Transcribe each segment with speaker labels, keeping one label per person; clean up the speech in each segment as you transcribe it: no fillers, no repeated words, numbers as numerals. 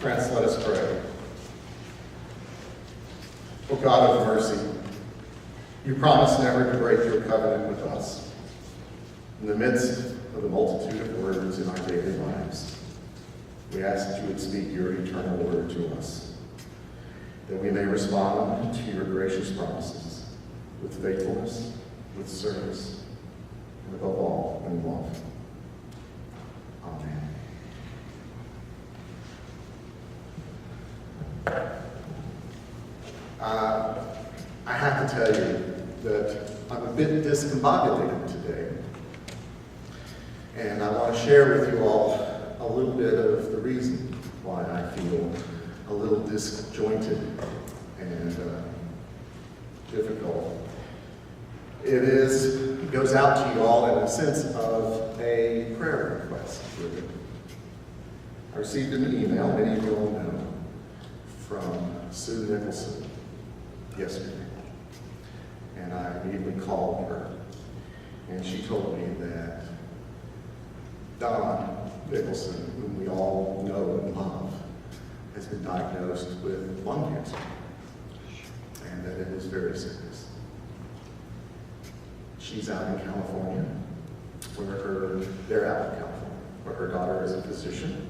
Speaker 1: Friends, let us pray. O God of mercy, you promise never to break your covenant with us. In the midst of the multitude of words in our daily lives, we ask that you would speak your eternal word to us, that we may respond to your gracious promises with faithfulness, with service, and above all, in love. Amen. I have to tell you that I'm a bit discombobulated today. And I want to share with you all a little bit of the reason why I feel a little disjointed and difficult. It goes out to you all in a sense of a prayer request. Really. I received an email, many of you all know, from Sue Nicholson yesterday. And I immediately called her, and she told me that Don Nicholson, whom we all know and love, has been diagnosed with lung cancer, and that it is very serious. She's out in California, they're out in California, where her daughter is a physician.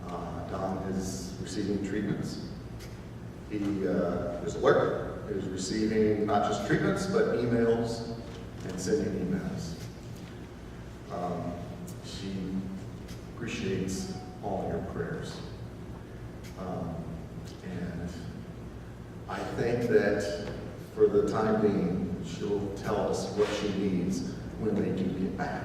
Speaker 1: Don is receiving treatments. He is alert. He is receiving not just treatments, but emails and sending emails. She appreciates all your prayers. And I think that for the time being, she'll tell us what she needs when they do get back.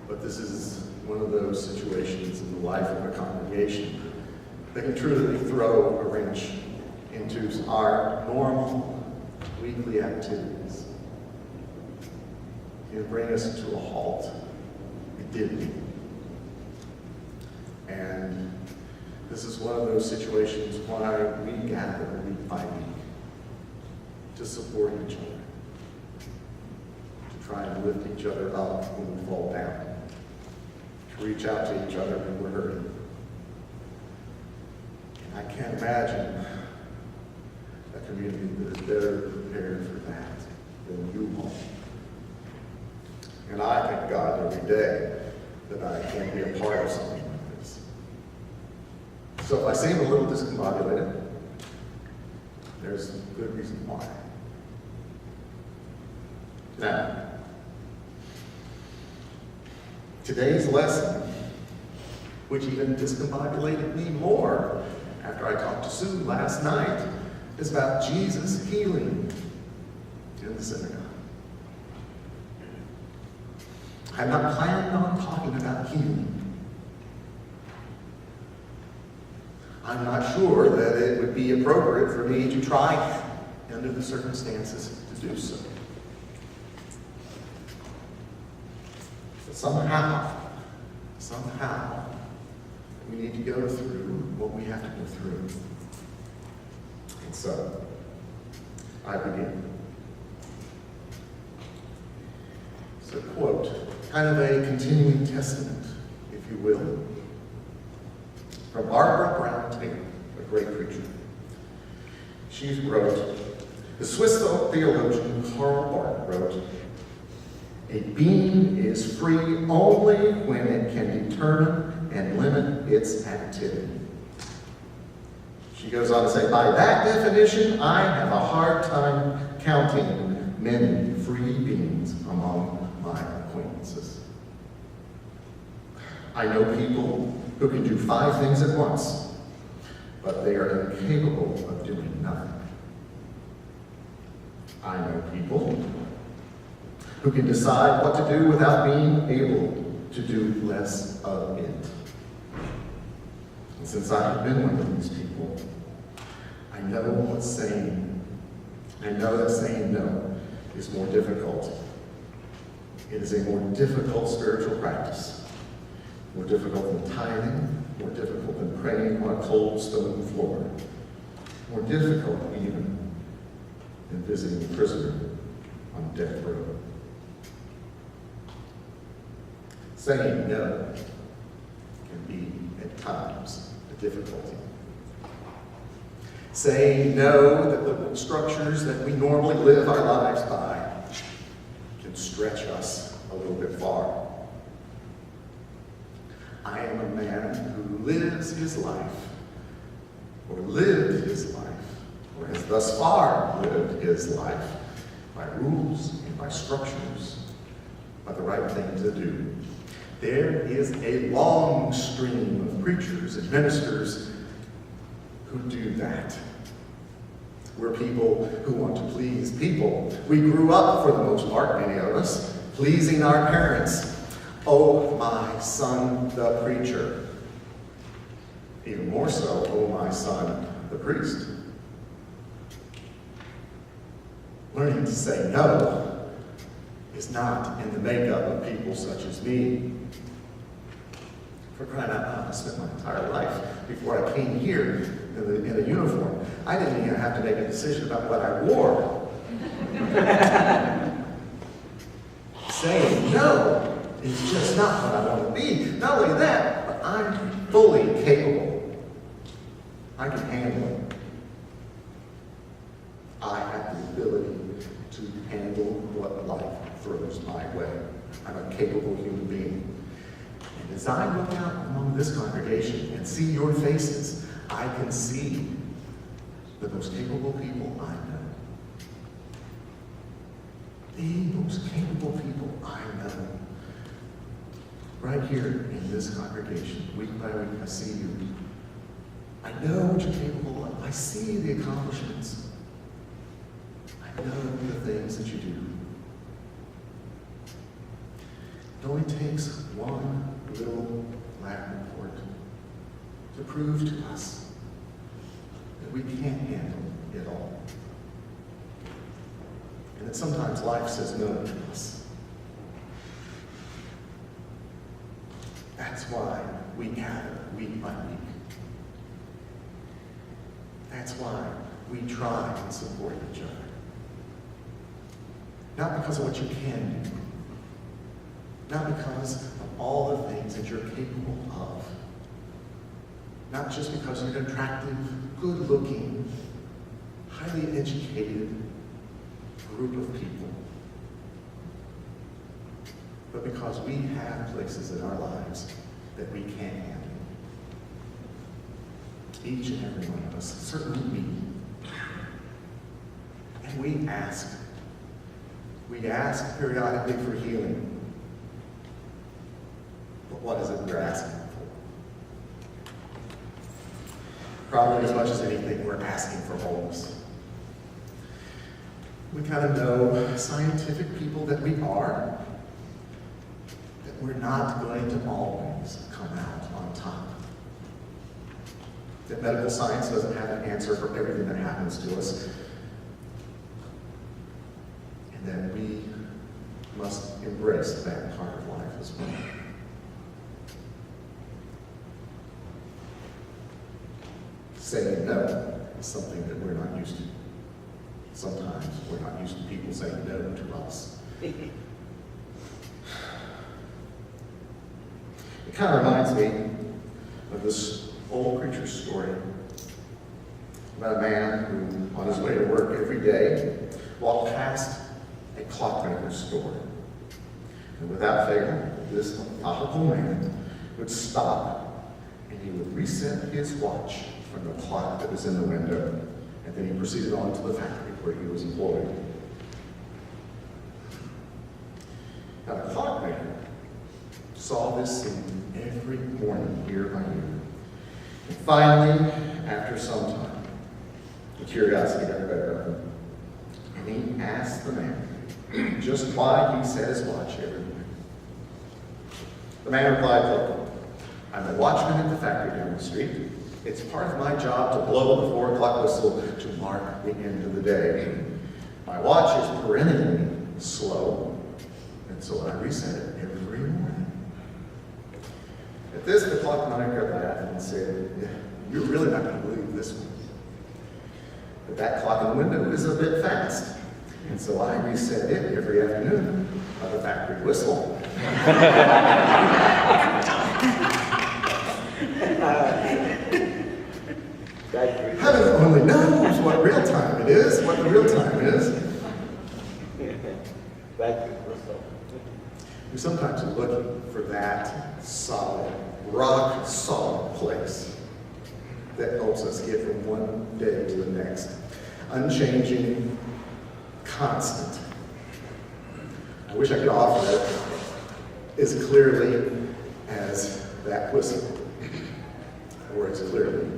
Speaker 1: But this is one of those situations in the life of a congregation that can truly throw a wrench into our normal weekly activities. It can bring us to a halt. It did. And this is one of those situations why we gather week by week to support each other, to try and lift each other up when we fall down, to reach out to each other when we're hurting. And I can't imagine a community that is better prepared for that than you all. And I thank God every day that I can be a part of something like this. So if I seem a little discombobulated, there's a good reason why. Now, today's lesson, which even discombobulated me more after I talked to Sue last night, is about Jesus healing in the synagogue. I'm not planning on talking about healing. I'm not sure that it would be appropriate for me to try, under the circumstances, to do so. But somehow, we need to go through what we have to go through. And so, I begin. It's a quote, kind of a continuing testament, if you will, from Barbara Brown Taylor, a great preacher. She wrote, the Swiss theologian Karl Barth wrote, a being is free only when it can determine and limit its activity. She goes on to say, by that definition, I have a hard time counting many free beings among my acquaintances. I know people who can do 5 things at once, but they are incapable of doing nothing. I know people who can decide what to do without being able to do less of it. And since I have been one of these people, I know what saying, I know that saying no is more difficult. It is a more difficult spiritual practice. More difficult than tithing, more difficult than praying on a cold stone floor. More difficult even than visiting a prisoner on death row. Saying no can be, at times of difficulty. Saying no that the structures that we normally live our lives by can stretch us a little bit far. I am a man who lives his life, or lived his life, or has thus far lived his life by rules and by structures, by the right thing to do. There is a long stream of preachers and ministers who do that. We're people who want to please people. We grew up, for the most part, many of us, pleasing our parents. Oh, my son, the preacher. Even more so, oh, my son, the priest. Learning to say no is not in the makeup of people such as me. For crying out loud, I spent my entire life before I came here in a uniform. I didn't even have to make a decision about what I wore. Saying no is just not what I want to be. Not only that, but I'm fully capable. I can handle it. I have the ability to handle what life throws my way. I'm a capable human being. And as I look out among this congregation and see your faces, I can see the most capable people I know. The most capable people I know. Right here in this congregation, week by week, I see you. I know what you're capable of. I see the accomplishments. I know the things that you do. It only takes one little lab report to prove to us that we can't handle it all. And that sometimes life says no to us. That's why we gather week by week. That's why we try and support each other. Not because of what you can do. Not because of all the things that you're capable of. Not just because you're an attractive, good-looking, highly educated group of people. But because we have places in our lives that we can't handle. Each and every one of us, certainly me. And we ask periodically for healing. But what is it we're asking for? Probably as much as anything, we're asking for wholeness. We kind of know, scientific people that we are, that we're not going to always come out on top. That medical science doesn't have an answer for everything that happens to us. And that we must embrace that part of life as well. Saying no is something that we're not used to. Sometimes we're not used to people saying no to us. It kind of reminds me of this old preacher's story about a man who, on his way to work every day, walked past a clockmaker's store. And without fail, this methodical man would stop and he would reset his watch from the clock that was in the window, and then he proceeded on to the factory where he was employed. Now, the clockmaker saw this scene every morning, year by year. And finally, after some time, the curiosity got the better of him. And he asked the man just why he set his watch every morning. The man replied, "Look, I'm a watchman at the factory down the street. It's part of my job to blow the 4 o'clock whistle to mark the end of the day. My watch is perennially slow, and so I reset it every morning." At this, the clockmaker laughed and said, "You're really not going to believe this one. But that clock in the window is a bit fast, and so I reset it every afternoon by the factory whistle." Heaven only knows what real time it is, what the real time is. We sometimes are looking for that solid, rock solid place that helps us get from one day to the next. Unchanging, constant. I wish I could offer it as clearly as that whistle, or as clearly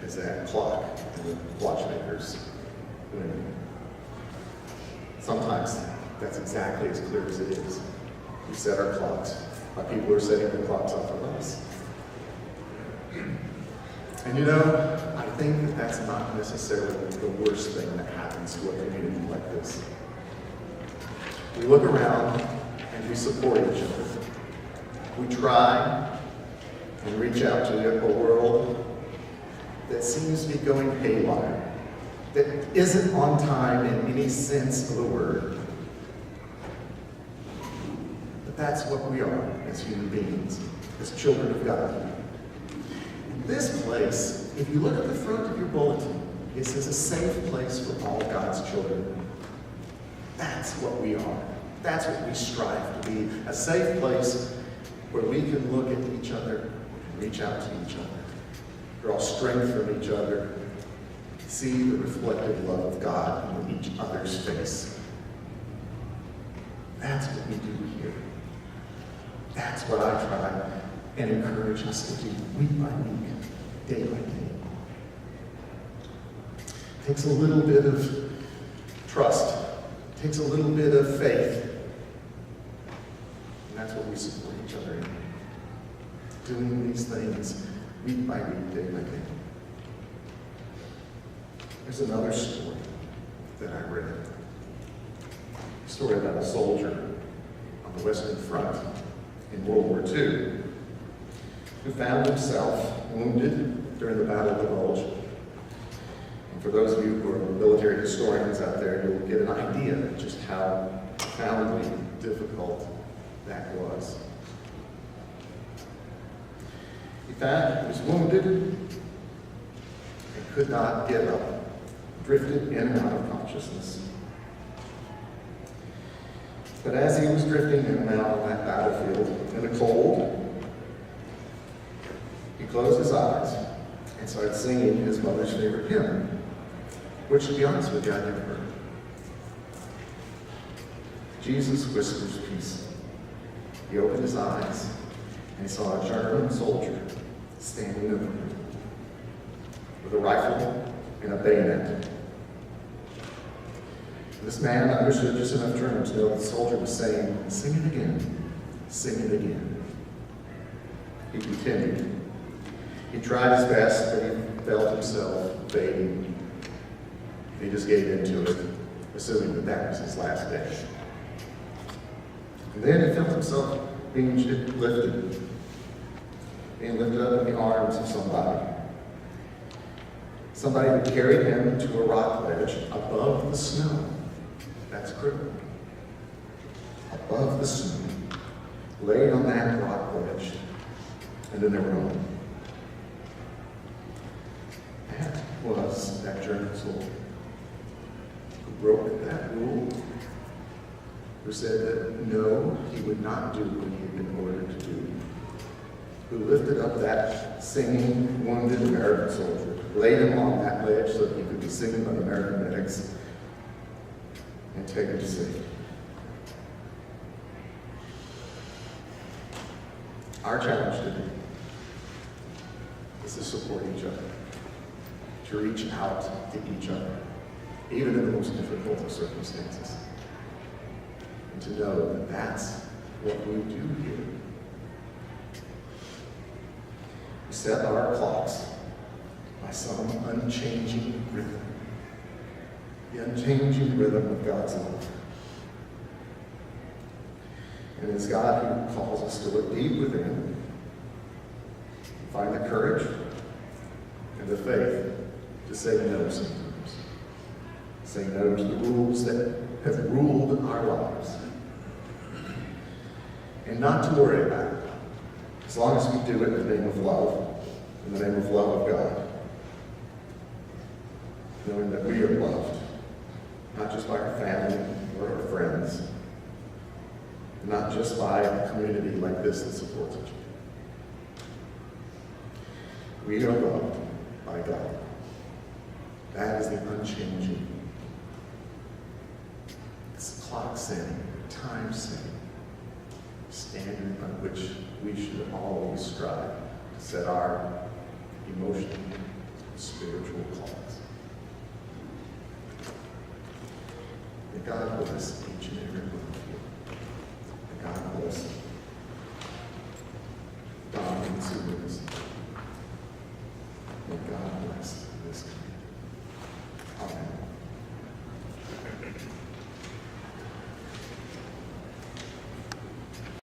Speaker 1: as that clock and the watchmakers. Sometimes that's exactly as clear as it is. We set our clocks. My people are setting the clocks off of us. And you know, I think that that's not necessarily the worst thing that happens to a community like this. We look around and we support each other. We try and reach out to a world that seems to be going haywire, that isn't on time in any sense of the word. But that's what we are as human beings, as children of God. This place, if you look at the front of your bulletin, it says a safe place for all God's children. That's what we are. That's what we strive to be, a safe place where we can look at each other and reach out to each other, draw strength from each other, see the reflected love of God in each other's face. That's what we do here. That's what I try and encourage us to do week by week, day by day. It takes a little bit of trust. It takes a little bit of faith. And that's what we support each other in. Doing these things week by week, day by day. There's another story that I read. A story about a soldier on the Western Front in World War II who found himself wounded during the Battle of the Bulge. And for those of you who are military historians out there, you'll get an idea of just how profoundly difficult that was. He found he was wounded and could not get up, drifted in and out of consciousness. But as he was drifting in and out on that battlefield in the cold, he closed his eyes and started singing his mother's favorite hymn, which, to be honest with you, I'd never heard. Jesus whispers peace. He opened his eyes and he saw a German soldier standing over him with a rifle and a bayonet. This man understood just enough German to know the soldier was saying, "Sing it again, sing it again." He continued. He tried his best, but he felt himself fading. He just gave in to it, assuming that that was his last day. And then he felt himself being lifted up in the arms of somebody. Somebody would carry him to a rock ledge above the snow. That's Cripple. Above the snow, laid on that rock ledge, and then they were home. That was that German soldier who broke that rule, who said that no, he would not do what he had been ordered to do, who lifted up that singing, wounded American soldier, laid him on that ledge so that he could be singing by the American medics, and take him to safety. Our challenge today is to support each other, to reach out to each other, even in the most difficult of circumstances, and to know that that's what we do here. We set our clocks by some unchanging rhythm, the unchanging rhythm of God's love. And it's God who calls us to look deep within, find the courage and the faith to say no sometimes. Say no to the rules that have ruled our lives. And not to worry about it, as long as we do it in the name of love, in the name of love of God. are loved, not just by our family or our friends, not just by a community like this that supports each other. We are loved by God. That is the unchanging, it's clock-setting, time-setting standard by which we should always strive to set our emotional and spiritual clocks. May God bless each and every one of you. May God bless Don and Sue. May God bless this community.